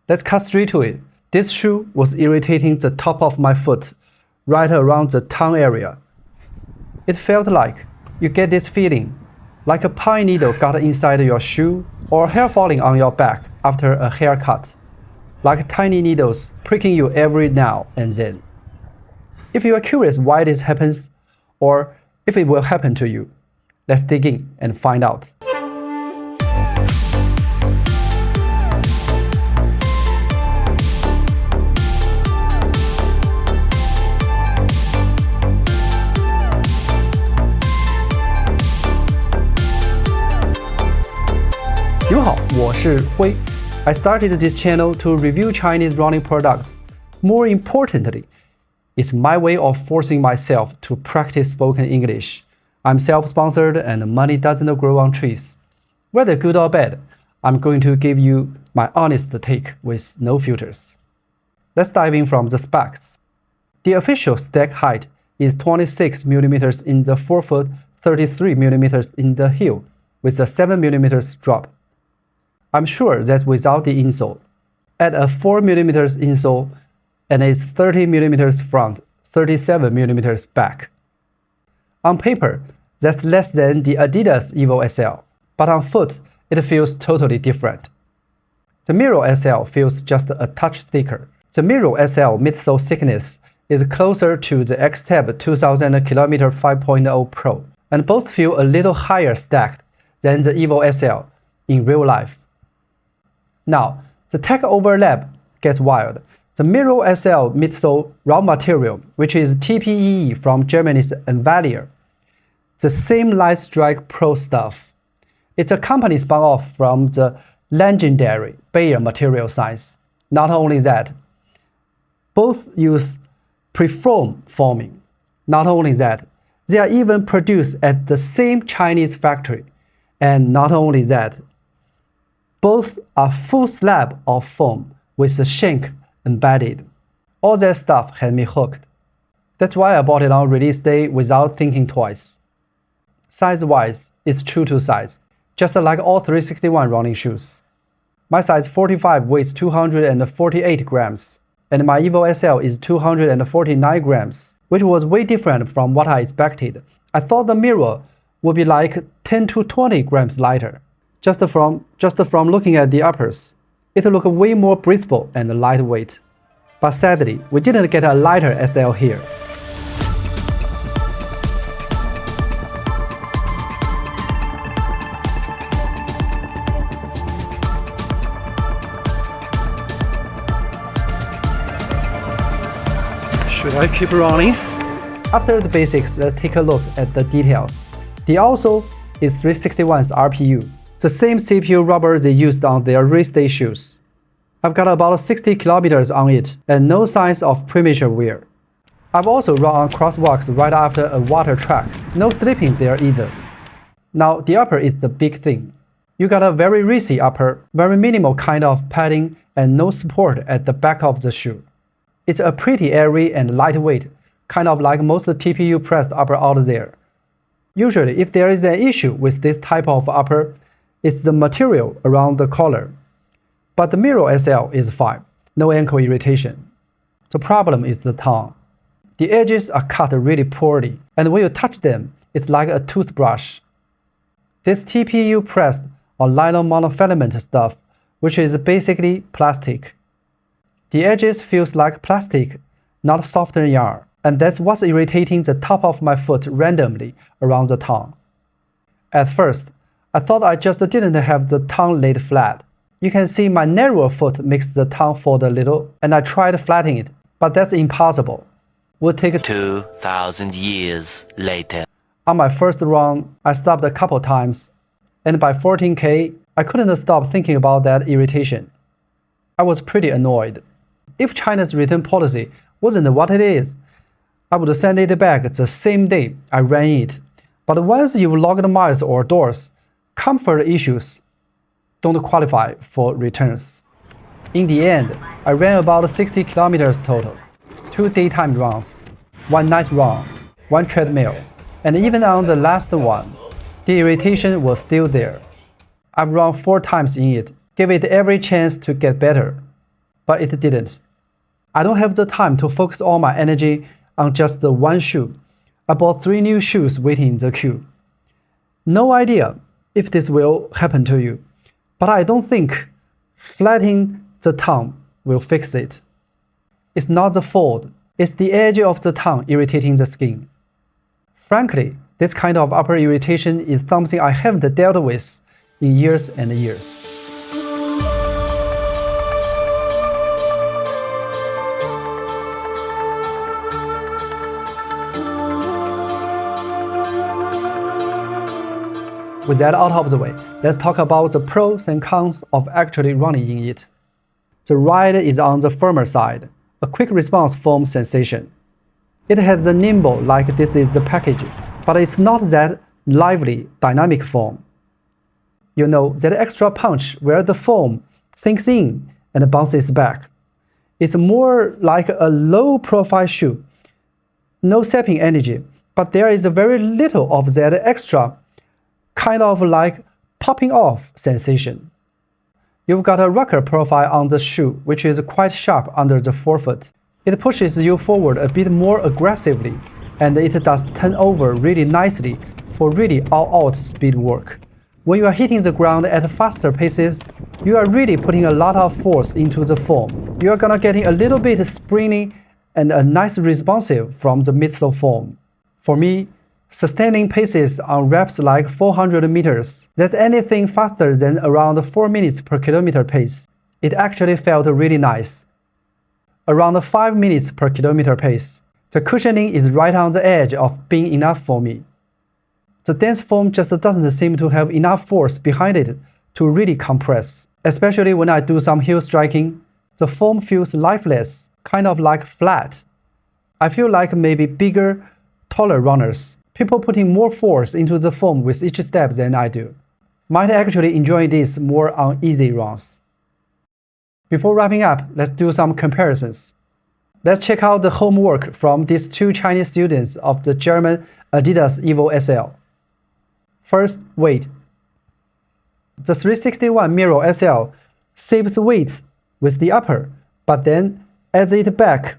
Let's cut straight to it. This shoe was irritating the top of my foot, right around the tongue area. It felt like you get this feeling, like a pine needle got inside your shoe, or hair falling on your back after a haircut, like tiny needles pricking you every now and then. If you are curious why this happens, or if it will happen to you, let's dig in and find out. I started this channel to review Chinese running products. More importantly, it's my way of forcing myself to practice spoken English. I'm self-sponsored and money doesn't grow on trees. Whether good or bad, I'm going to give you my honest take with no filters. Let's dive in from the specs. The official stack height is 26 mm in the forefoot, 33 mm in the heel, with a 7 mm drop. I'm sure that's without the insole. Add a 4 mm insole and it's 30 mm front, 37 mm back. On paper, that's less than the Adidas Evo SL, but on foot, it feels totally different. The Miro SL feels just a touch thicker. The Miro SL midsole thickness is closer to the Xtep 2000 km 5.0 Pro, and both feel a little higher stacked than the Evo SL in real life. Now, the tech overlap gets wild. The Miro SL midsole raw material, which is TPE from Germany's Envalier, the same Light Strike Pro stuff. It's a company spun off from the legendary Bayer material science. Not only that, both use preform forming. Not only that, they are even produced at the same Chinese factory. And not only that, both are full slab of foam with a shank embedded. All that stuff had me hooked. That's why I bought it on release day without thinking twice. Size-wise, it's true to size, just like all 361 running shoes. My size 45 weighs 248 grams, and my Evo SL is 249 grams, which was way different from what I expected. I thought the Miro would be like 10 to 20 grams lighter. Just from looking at the uppers, it looked way more breathable and lightweight. But sadly, we didn't get a lighter SL here. Should I keep running? After the basics, let's take a look at the details. The outsole is 361's RPU, the same CPU rubber they used on their race day shoes. I've got about 60 kilometers on it and no signs of premature wear. I've also run on crosswalks right after a water track, no slipping there either. Now the upper is the big thing. You got a very racy upper, very minimal kind of padding and no support at the back of the shoe. It's a pretty airy and lightweight, kind of like most TPU pressed upper out there. Usually if there is an issue with this type of upper, it's the material around the collar. But the Miro SL is fine, no ankle irritation. The problem is the tongue. The edges are cut really poorly, and when you touch them, it's like a toothbrush. This TPU pressed or nylon monofilament stuff, which is basically plastic. The edges feels like plastic, not softened yarn, and that's what's irritating the top of my foot randomly around the tongue. At first, I thought I just didn't have the tongue laid flat. You can see my narrower foot makes the tongue fold a little, and I tried flattening it, but that's impossible. Would take 2,000 years later. On my first run, I stopped a couple times, and by 14K, I couldn't stop thinking about that irritation. I was pretty annoyed. If China's return policy wasn't what it is, I would send it back the same day I ran it. But once you've logged miles or doors, comfort issues don't qualify for returns. In the end, I ran about 60 kilometers total, 2 daytime runs, 1 night run, 1 treadmill, and even on the last one, the irritation was still there. I've run 4 times in it, gave it every chance to get better. but it didn't. I don't have the time to focus all my energy on just the one shoe. I bought 3 new shoes waiting in the queue. No idea if this will happen to you, but I don't think flattening the tongue will fix it. It's not the fold, it's the edge of the tongue irritating the skin. Frankly, this kind of upper irritation is something I haven't dealt with in years and years. With that out of the way, let's talk about the pros and cons of actually running in it. The ride is on the firmer side, a quick response foam sensation. It has the nimble like this is the package, but it's not that lively dynamic foam. You know, that extra punch where the foam sinks in and bounces back. It's more like a low profile shoe. No sapping energy, but there is very little of that extra kind of like popping off sensation. You've got a rocker profile on the shoe, which is quite sharp under the forefoot. It pushes you forward a bit more aggressively, and it does turn over really nicely for really all-out speed work. When you are hitting the ground at faster paces, you are really putting a lot of force into the foam. You are gonna getting a little bit springy and a nice responsive from the midsole foam. For me, sustaining paces on reps like 400 meters, that's anything faster than around 4 minutes per kilometer pace. It actually felt really nice. Around 5 minutes per kilometer pace, the cushioning is right on the edge of being enough for me. The dense foam just doesn't seem to have enough force behind it to really compress. Especially when I do some heel striking, the foam feels lifeless, kind of like flat. I feel like maybe bigger, taller runners, people putting more force into the foam with each step than I do, might actually enjoy this more on easy runs. Before wrapping up, let's do some comparisons. Let's check out the homework from these 2 Chinese students of the German Adidas Evo SL. First, weight. The 361 Miro SL saves weight with the upper, but then adds it back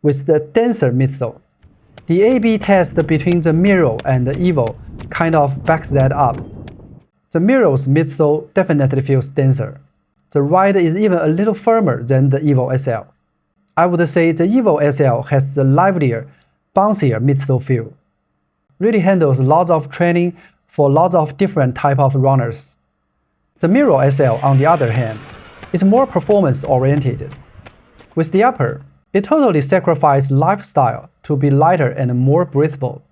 with the denser midsole. The A/B test between the Miro and the Evo kind of backs that up. The Miro's midsole definitely feels denser. The ride is even a little firmer than the Evo SL. I would say the Evo SL has the livelier, bouncier midsole feel. Really handles lots of training for lots of different type of runners. The Miro SL, on the other hand, is more performance-oriented. With the upper, it totally sacrifices lifestyle to be lighter and more breathable.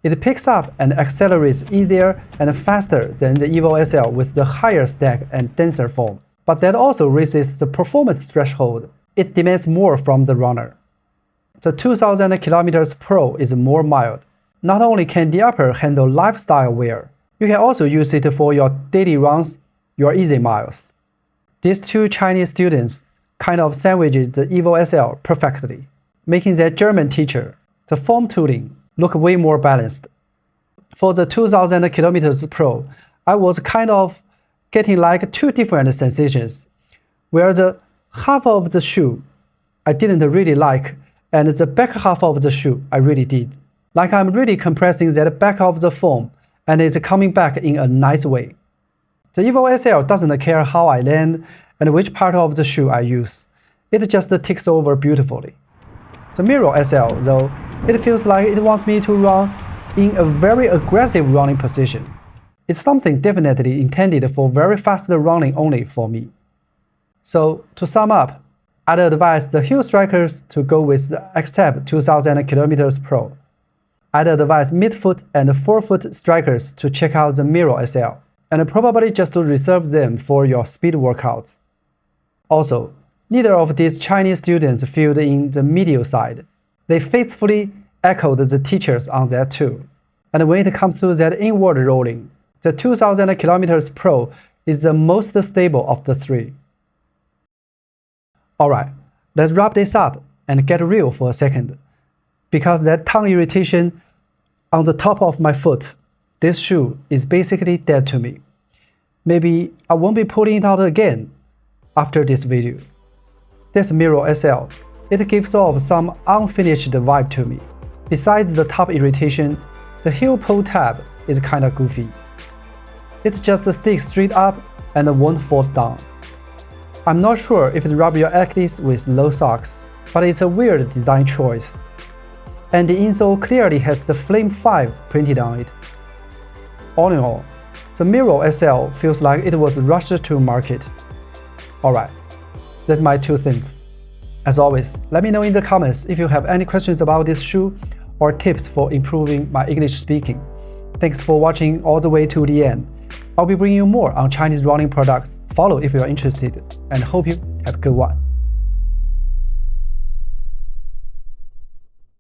It picks up and accelerates easier and faster than the Evo SL with the higher stack and denser foam, but that also raises the performance threshold. It demands more from the runner. The 2000 km Pro is more mild. Not only can the upper handle lifestyle wear, you can also use it for your daily runs, your easy miles. These 2 Chinese students kind of sandwiches the Evo SL perfectly, making their German teacher, the foam tooling, look way more balanced. For the 2000 km Pro, I was kind of getting like 2 different sensations, where the half of the shoe I didn't really like, and the back half of the shoe I really did. Like I'm really compressing that back of the foam, and it's coming back in a nice way. The Evo SL doesn't care how I land and which part of the shoe I use. It just takes over beautifully. The Miro SL, though, it feels like it wants me to run in a very aggressive running position. It's something definitely intended for very fast running only for me. So, to sum up, I'd advise the heel strikers to go with the Xtep 2000 km Pro. I'd advise midfoot and forefoot strikers to check out the Miro SL, and probably just to reserve them for your speed workouts. Also, neither of these Chinese students filled in the medial side. They faithfully echoed the teachers on that too. And when it comes to that inward rolling, the 2000 km Pro is the most stable of the 3. Alright, let's wrap this up and get real for a second. Because that tongue irritation on the top of my foot, this shoe is basically dead to me. Maybe I won't be pulling it out again after this video. This Miro SL, it gives off some unfinished vibe to me. Besides the top irritation, the heel pull tab is kinda goofy. It just sticks straight up and won't fall down. I'm not sure if it rubs your ankles with low socks, but it's a weird design choice. And the insole clearly has the Flame 5 printed on it. All in all, the Miro SL feels like it was rushed to market. Alright, that's my 2 cents. As always, let me know in the comments if you have any questions about this shoe or tips for improving my English speaking. Thanks for watching all the way to the end. I'll be bringing you more on Chinese running products. Follow if you are interested, and hope you have a good one.